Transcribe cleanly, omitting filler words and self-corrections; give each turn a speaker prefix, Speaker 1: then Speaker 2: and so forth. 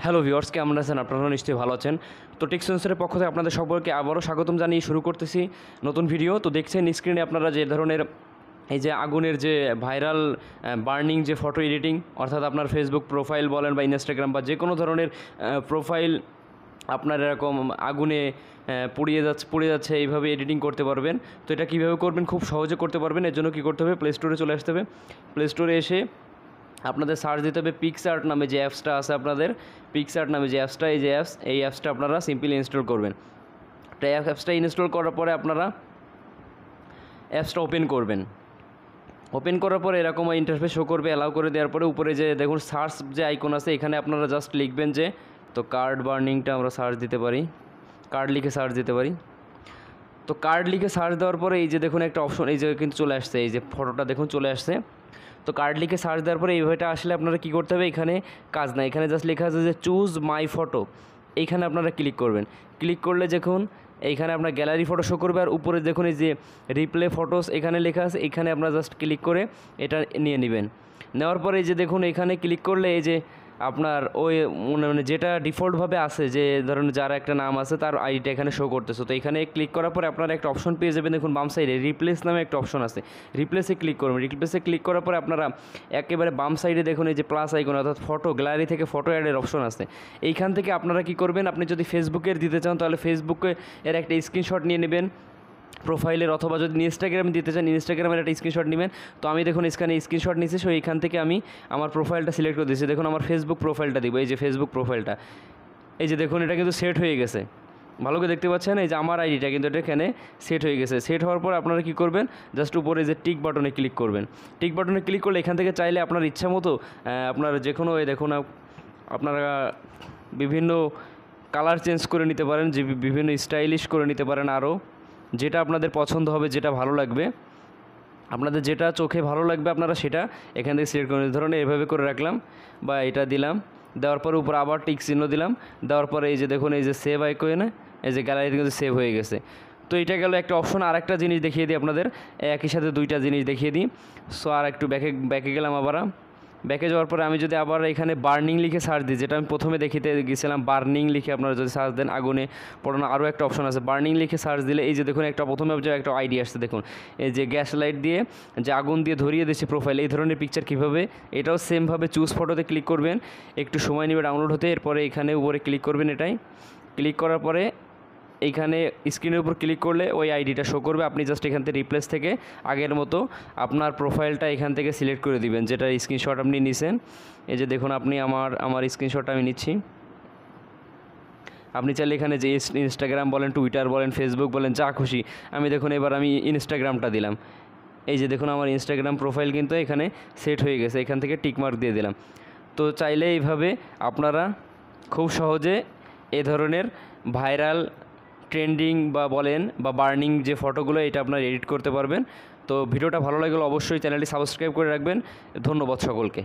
Speaker 1: Hello viewers, কেমন আছেন? আপনারা নিশ্চয়ই ভালো আছেন। তো টেক সেন্সরের পক্ষ থেকে আপনাদের সকলকে আবারও স্বাগতম জানিয়ে শুরু করতেছি নতুন ভিডিও। তো দেখছেন স্ক্রিনে আপনারা যে ধরনের এই যে আগুনের যে ভাইরাল বার্নিং যে ফটো এডিটিং, অর্থাৎ আপনার ফেসবুক প্রোফাইল বলেন বা ইনস্টাগ্রাম বা যে কোনো ধরনের প্রোফাইল আপনার এরকম আগুনে পুড়ে যাচ্ছে এইভাবে এডিটিং করতে পারবেন। তো এটা কীভাবে করবেন? খুব সহজে করতে পারবেন। এর জন্য কী করতে হবে? প্লে স্টোরে চলে আসতে হবে। প্লে স্টোরে এসে আপনাদের সার্চ দিতে হবে পিক্সআর্ট নামে যে অ্যাপসটা আছে আপনাদের, পিক্সআর্ট নামে যে অ্যাপসটা, এই অ্যাপসটা আপনারা সিম্পলি ইনস্টল করবেন। তো অ্যাপসটা ইনস্টল করার পরে আপনারা অ্যাপসটা ওপেন করবেন। ওপেন করার পরে এরকম ইন্টারফেস শো করবে। অ্যালাউ করে দেওয়ার পরে উপরে যে দেখুন সার্চ যে আইকন আছে, এখানে আপনারা জাস্ট লিখবেন যে, তো কার্ড বার্নিংটা আমরা সার্চ দিতে পারি, কার্ড লিখে সার্চ দিতে পারি। তো কার্ড লিখে সার্চ দেওয়ার পরে এই যে দেখুন একটা অপশন এই যে কিন্তু চলে আসছে, এই যে ফটোটা দেখুন চলে আসছে। তো কার্ড লিখে সার্চ দেওয়ার পরে এইভাবে আসলে আপনারা কী করতে হবে? এখানে কাজ না, এখানে জাস্ট লেখা আছে যে চুজ মাই ফটো, এইখানে আপনারা ক্লিক করবেন। ক্লিক করলে দেখুন এইখানে আপনার গ্যালারি ফটো শো করবে, আর উপরে দেখুন এই যে রিপ্লে ফটোস এখানে লেখা আছে, এখানে আপনারা জাস্ট ক্লিক করে এটা নিয়ে নেবেন। নেওয়ার পরে এই যে দেখুন এখানে ক্লিক করলে এই যে আপনার ওই মানে যেটা ডিফল্টভাবে আছে, যে ধরুন যার একটা নাম আছে তার আইডিটা এখানে শো করতেছে। তো এখানে ক্লিক করার পরে আপনারা একটা অপশন পেয়ে যাবেন, দেখুন বাম সাইডে রিপ্লেস নামে একটা অপশন আছে, রিপ্লেসে ক্লিক করবেন। রিপ্লেসে ক্লিক করার পরে আপনারা একেবারে বাম সাইডে দেখুন এই যে প্লাস আইকন, অর্থাৎ ফটো গ্যালারি থেকে ফটো অ্যাডের অপশন আছে। এইখান থেকে আপনারা কি করবেন? আপনি যদি ফেসবুকের দিতে চান তাহলে ফেসবুকে এর একটা স্ক্রিনশট নিয়ে নেবেন প্রোফাইলের, অথবা যদি ইনস্টাগ্রামে দিতে চান ইনস্টাগ্রামের একটা স্ক্রিনশট নেবেন। তো আমি দেখুন এখানে স্ক্রিনশট নিয়েছি, সো এইখান থেকে আমি আমার প্রোফাইলটা সিলেক্ট করে দিয়েছি। দেখুন আমার ফেসবুক প্রোফাইলটা দিব, এই যে ফেসবুক প্রোফাইলটা, এই যে দেখুন এটা কিন্তু সেট হয়ে গেছে, ভালো করে দেখতে পাচ্ছেন। এই যে আমার আইডিটা কিন্তু এটা এখানে সেট হয়ে গেছে। সেট হওয়ার পর আপনারা কী করবেন? জাস্ট উপরে যে টিক বাটনে ক্লিক করবেন। টিক বাটনে ক্লিক করলে এখান থেকে চাইলে আপনার ইচ্ছা মতো আপনার যে কোনো দেখুন আপনারা বিভিন্ন কালার চেঞ্জ করে নিতে পারেন, যে বিভিন্ন স্টাইলিশ করে নিতে পারেন, আরও যেটা আপনাদের পছন্দ হবে, যেটা ভালো লাগবে, আপনাদের যেটা চোখে ভালো লাগবে আপনারা সেটা এখান থেকে সিলেক্ট করে নিতে। ধরুন এভাবে করে রাখলাম বা এটা দিলাম, দেওয়ার পরে উপর আবার টিক চিহ্ন দিলাম, দেওয়ার পরে এই যে দেখুন এই যে সেভ আইকনে এই যে গ্যালারিতে কিন্তু সেভ হয়ে গেছে। তো এটা গেল একটা অপশন। আর একটা জিনিস দেখিয়ে দিই আপনাদের, একই সাথে দুইটা জিনিস দেখিয়ে দিই। সো আর একটু ব্যাকে গেলাম, আবার ব্যাকে যাওয়ার পরে আমি যদি আবার এখানে বার্নিং লিখে সার্চ দিই, যেটা আমি প্রথমে দেখিতে গেছিলাম, বার্নিং লিখে আপনারা যদি সার্চ দেন আগুনে পড়ানো, আরও একটা অপশন আছে বার্নিং লিখে সার্চ দিলে এই যে দেখুন একটা প্রথমে যে একটা আইডি আসছে, দেখুন এই যে গ্যাস লাইট দিয়ে যে আগুন দিয়ে ধরিয়ে দিচ্ছে প্রোফাইল, এই ধরনের পিকচার কীভাবে, এটাও সেমভাবে চুজ ফটোতে ক্লিক করবেন, একটু সময় নেবে ডাউনলোড হতে। এরপরে এখানে উপরে ক্লিক করবেন, এটাই ক্লিক করার পরে এইখানে স্ক্রিনের উপর ক্লিক করলে ওই আইডিটা শো করবে। আপনি জাস্ট এখান থেকে রিপ্লেস থেকে আগের মতো আপনার প্রোফাইলটা এখান থেকে সিলেক্ট করে দিবেন, যেটা স্ক্রিনশট আপনি নিছেন। এই যে দেখুন আপনি আমার স্ক্রিনশটটা আমি নিচ্ছি। আপনি চাইলে এখানে যে ইনস্টাগ্রাম বলেন, টুইটার বলেন, ফেসবুক বলেন, যা খুশি, আমি দেখুন এবার আমি ইনস্টাগ্রামটা দিলাম। এই যে দেখুন আমার ইনস্টাগ্রাম প্রোফাইল কিন্তু এখানে সেট হয়ে গেছে, এখান থেকে টিকমার্ক দিয়ে দিলাম। তো চাইলে এইভাবে আপনারা খুব সহজে এ ধরনের ভাইরাল ট্রেন্ডিং বা বলেন বা বার্নিং যে ফটোগুলো, এটা আপনারা এডিট করতে পারবেন। তো ভিডিওটা ভালো লাগলে অবশ্যই চ্যানেলটি সাবস্ক্রাইব করে রাখবেন। ধন্যবাদ সকলকে।